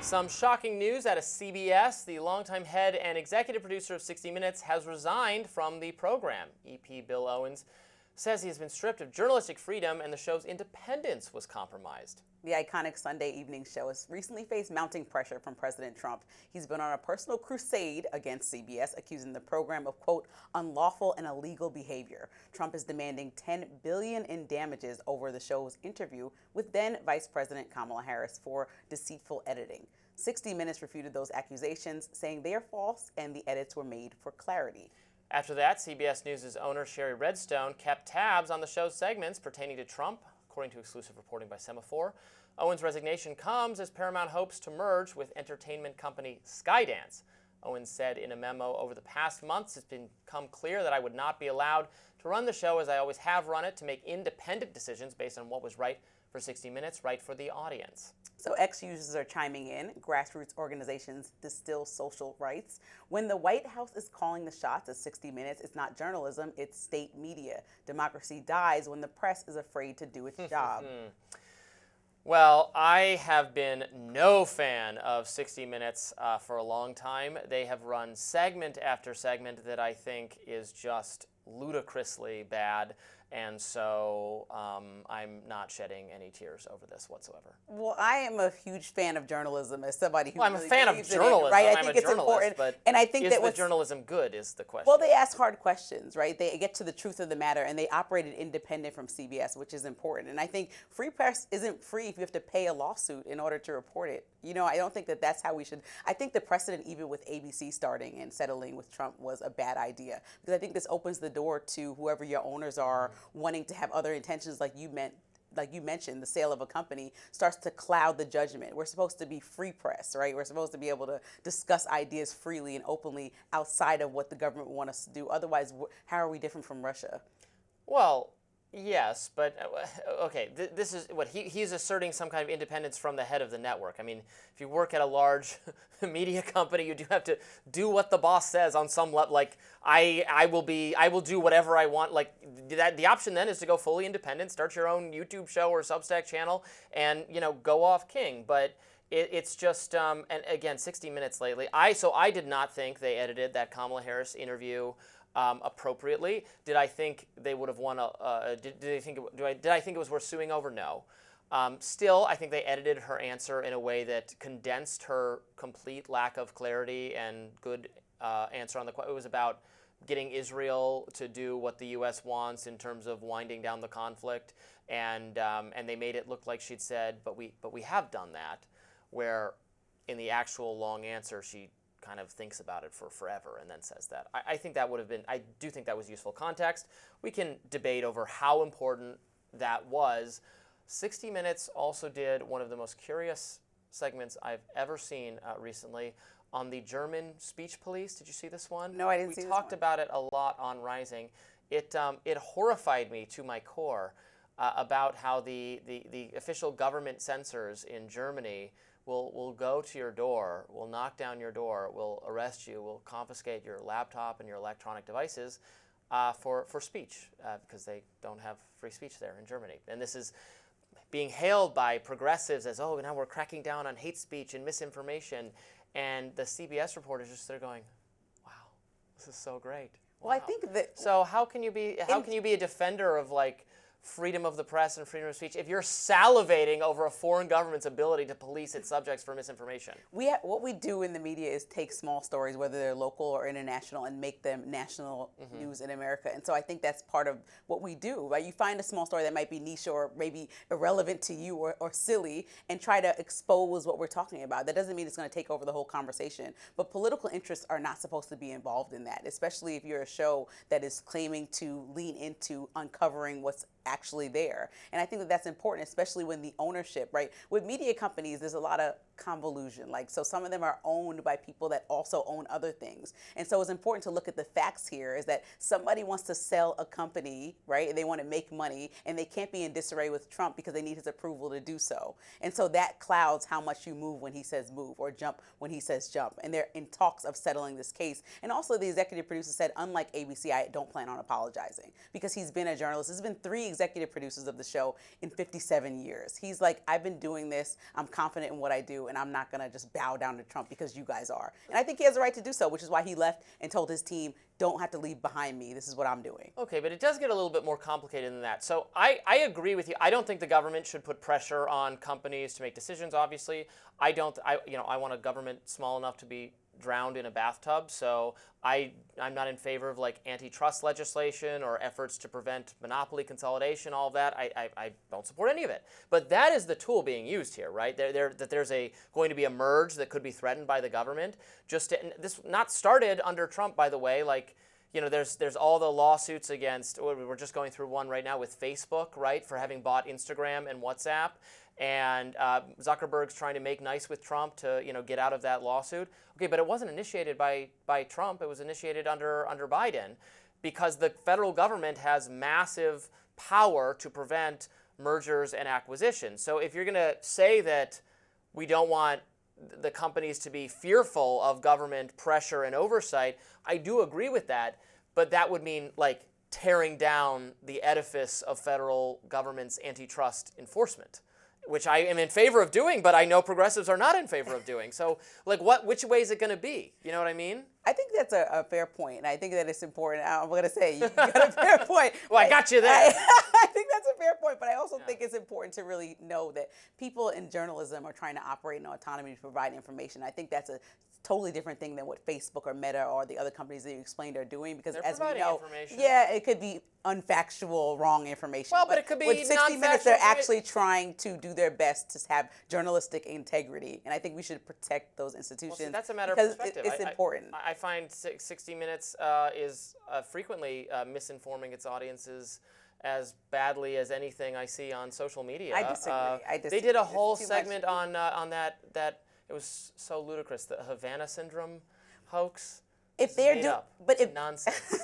Some shocking news out of CBS. The longtime head and executive producer of 60 Minutes has resigned from the program. EP Bill Owens says he has been stripped of journalistic freedom and the show's independence was compromised. The iconic Sunday evening show has recently faced mounting pressure from President Trump. He's been on a personal crusade against CBS, accusing the program of, quote, unlawful and illegal behavior. Trump is demanding $10 billion in damages over the show's interview with then Vice President Kamala Harris for deceitful editing. 60 Minutes refuted those accusations, saying they are false and the edits were made for clarity. After that, CBS News' owner Sherry Redstone kept tabs on the show's segments pertaining to Trump, according to exclusive reporting by Semaphore. Owens' resignation comes as Paramount hopes to merge with entertainment company Skydance. Owens said in a memo, over the past months, it's become clear that I would not be allowed to run the show as I always have run it, to make independent decisions based on what was right for 60 Minutes, right for the audience. So ex-users are chiming in. Grassroots organizations distill social rights. When the White House is calling the shots at 60 Minutes, it's not journalism, it's state media. Democracy dies when the press is afraid to do its job. Well, I have been no fan of 60 Minutes for a long time. They have run segment after segment that I think is just ludicrously bad. And so I'm not shedding any tears over this whatsoever. Well, I am a huge fan of journalism as somebody who I'm really a fan of believes in journalism. it, right? I I'm think a it's important. but and I think is the journalism good is the question. Well, they ask hard questions, right? They get to the truth of the matter, and they operated independent from CBS, which is important. And I think free press isn't free if you have to pay a lawsuit in order to report it. You know, I don't think that that's how we should. I think the precedent, even with ABC starting and settling with Trump, was a bad idea, because I think this opens the door to whoever your owners are wanting to have other intentions, like you mentioned, the sale of a company starts to cloud the judgment. We're supposed to be free press, right? We're supposed to be able to discuss ideas freely and openly outside of what the government wants us to do. Otherwise, how are we different from Russia? Well, yes, but okay, this is what he's asserting, some kind of independence from the head of the network. I mean, if you work at a large media company, you do have to do what the boss says on some level. Like I will do whatever I want. Like that, the option then is to go fully independent, start your own YouTube show or Substack channel, and go off king. But it's just and again, 60 Minutes lately. I did not think they edited that Kamala Harris interview appropriately. Did I think they would have won did I think it was worth suing over? No. Still, I think they edited her answer in a way that condensed her complete lack of clarity and good answer on the question. It was about getting Israel to do what the U.S. wants in terms of winding down the conflict, and they made it look like she'd said, but we have done that, where in the actual long answer she kind of thinks about it for forever and then says that. I think that would have been, I do think that was useful context. We can debate over how important that was. 60 Minutes also did one of the most curious segments I've ever seen recently on the German speech police. Did you see this one? No, I didn't see this one. We talked about it a lot on Rising. It horrified me to my core about how the official government censors in Germany will go to your door, will knock down your door, will arrest you, will confiscate your laptop and your electronic devices for speech, because they don't have free speech there in Germany. And this is being hailed by progressives as, oh, now we're cracking down on hate speech and misinformation. And the CBS reporters just there going, wow, this is so great. Wow. Well, I think that. So how can you be a defender of like freedom of the press and freedom of speech if you're salivating over a foreign government's ability to police its subjects for misinformation? What we do in the media is take small stories, whether they're local or international, and make them national news in America. And so I think that's part of what we do, right? You find a small story that might be niche or maybe irrelevant to you or silly, and try to expose what we're talking about. That doesn't mean it's going to take over the whole conversation. But political interests are not supposed to be involved in that, especially if you're a show that is claiming to lean into uncovering what's actually there. And I think that that's important, especially when the ownership, right? With media companies, there's a lot of convolution. Like, so some of them are owned by people that also own other things. And so it's important to look at the facts here, is that somebody wants to sell a company, right? And they want to make money, and they can't be in disarray with Trump because they need his approval to do so. And so that clouds how much you move when he says move, or jump when he says jump. And they're in talks of settling this case. And also the executive producer said, unlike ABC, I don't plan on apologizing, because he's been a journalist. There's been 3 executive producers of the show in 57 years. He's like, I've been doing this. I'm confident in what I do. do, and I'm not going to just bow down to Trump because you guys are. And I think he has a right to do so, which is why he left and told his team, don't have to leave behind me. This is what I'm doing. Okay, but it does get a little bit more complicated than that. So I agree with you. I don't think the government should put pressure on companies to make decisions, obviously. I want a government small enough to be drowned in a bathtub. So I'm not in favor of like antitrust legislation or efforts to prevent monopoly consolidation, all of that. I don't support any of it. But that is the tool being used here, right? That there's going to be a merge that could be threatened by the government. This not started under Trump, by the way. Like, there's all the lawsuits against. We're just going through one right now with Facebook, right, for having bought Instagram and WhatsApp. And Zuckerberg's trying to make nice with Trump to get out of that lawsuit. Okay, but it wasn't initiated by Trump. It was initiated under Biden, because the federal government has massive power to prevent mergers and acquisitions. So if you're going to say that we don't want the companies to be fearful of government pressure and oversight, I do agree with that. But that would mean like tearing down the edifice of federal government's antitrust enforcement, which I am in favor of doing, but I know progressives are not in favor of doing. So, like, which way is it going to be? You know what I mean? I think that's a fair point, and I think that it's important. I'm going to say you got a fair point. Well, I got you there. I think that's a fair point, but I also think it's important to really know that people in journalism are trying to operate in autonomy to provide information. I think that's a totally different thing than what Facebook or Meta or the other companies that you explained are doing, because They're as we providing know, information. yeah, it could be unfactual, wrong information. Well, but it could be with 60 Minutes, they're non-factual. actually trying to do their bbest to have journalistic integrity, and I think we should protect those institutions. Well, see, that's a matter of because perspective. it's important. I find 60 Minutes is frequently misinforming its audiences as badly as anything I see on social media. I disagree. They did a It's whole too much. segment on that it was so ludicrous, the Havana syndrome hoax. If they're made up. but It's if nonsense.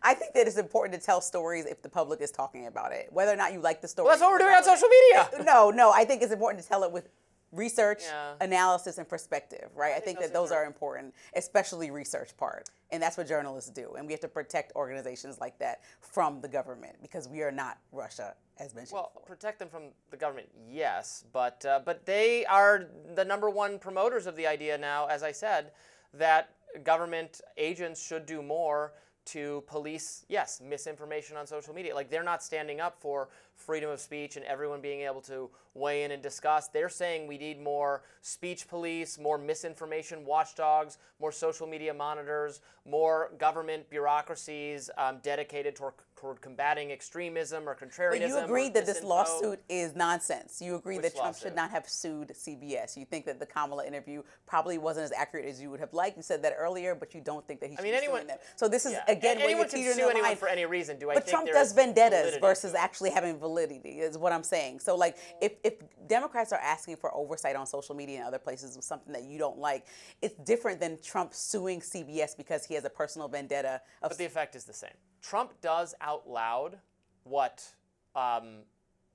I think that it's important to tell stories if the public is talking about it, whether or not you like the story. Well, that's what we're doing on social media. No, I think it's important to tell it with research, Yeah. analysis, and perspective, right? I think that those are are important, especially research part. And that's what journalists do. And we have to protect organizations like that from the government, because we are not Russia, as mentioned Well, before. protect them from the government, yes, but they are the number one promoters of the idea now, as I said, that government agents should do more to police, yes, misinformation on social media. Like, they're not standing up for freedom of speech and everyone being able to weigh in and discuss. They're saying we need more speech police, more misinformation watchdogs, more social media monitors, more government bureaucracies dedicated toward combating extremism or contrarianism. But you agree that this disinfo. lawsuit is nonsense. You agree Which that Trump lawsuit? should not have sued CBS. You think that the Kamala interview probably wasn't as accurate as you would have liked. You said that earlier, but you don't think that he should be suing them. So this is, Yeah. again, where anyone you're can teetering sue the anyone line. for any reason. Do I But think Trump there does is vendettas validity versus to it? actually having validity, is what I'm saying. So, like, if Democrats are asking for oversight on social media and other places with something that you don't like, it's different than Trump suing CBS because he has a personal vendetta. But the effect is the same. Trump does out loud what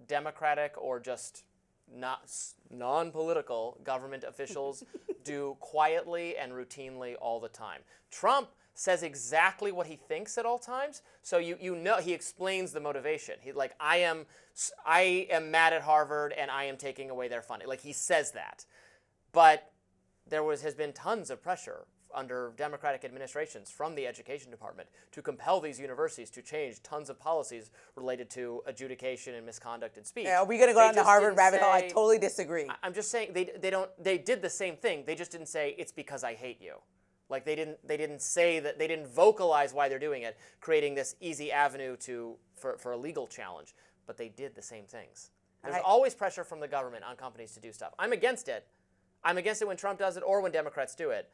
Democratic or just not non-political government officials do quietly and routinely all the time. Trump says exactly what he thinks at all times, so you know he explains the motivation. He like I am mad at Harvard and I am taking away their funding. Like, he says that, but has been tons of pressure under Democratic administrations from the Education Department to compel these universities to change tons of policies related to adjudication and misconduct in speech. Yeah, are we going to go down the Harvard rabbit hole? I say- totally disagree. I'm just saying they did the same thing. They just didn't say it's because I hate you. Like, they didn't say that, they didn't vocalize why they're doing it, creating this easy avenue for a legal challenge. But they did the same things. There's always pressure from the government on companies to do stuff. I'm against it. I'm against it when Trump does it or when Democrats do it.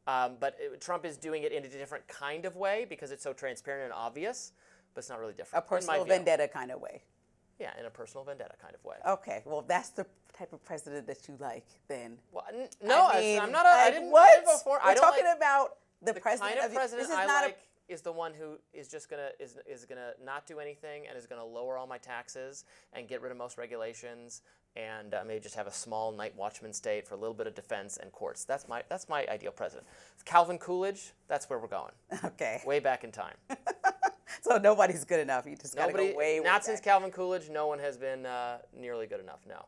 But Trump is doing it in a different kind of way because it's so transparent and obvious, but it's not really different. A personal vendetta kind of way. Yeah, in a personal vendetta kind of way. Okay, well, that's the type of president that you like, then. Well, no, I mean, I'm not. I didn't vote for. We're talking about the president. Kind of president this is I not like is the one who is just gonna not do anything and is gonna lower all my taxes and get rid of most regulations and maybe just have a small night watchman state for a little bit of defense and courts. That's my ideal president. Calvin Coolidge. That's where we're going. Okay. Way back in time. So nobody's good enough. You just got to go way Not back. since Calvin Coolidge. No one has been nearly good enough. No.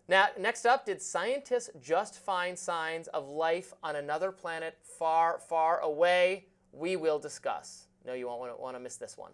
Now, next up, did scientists just find signs of life on another planet far, far away? We will discuss. No, you won't want to miss this one.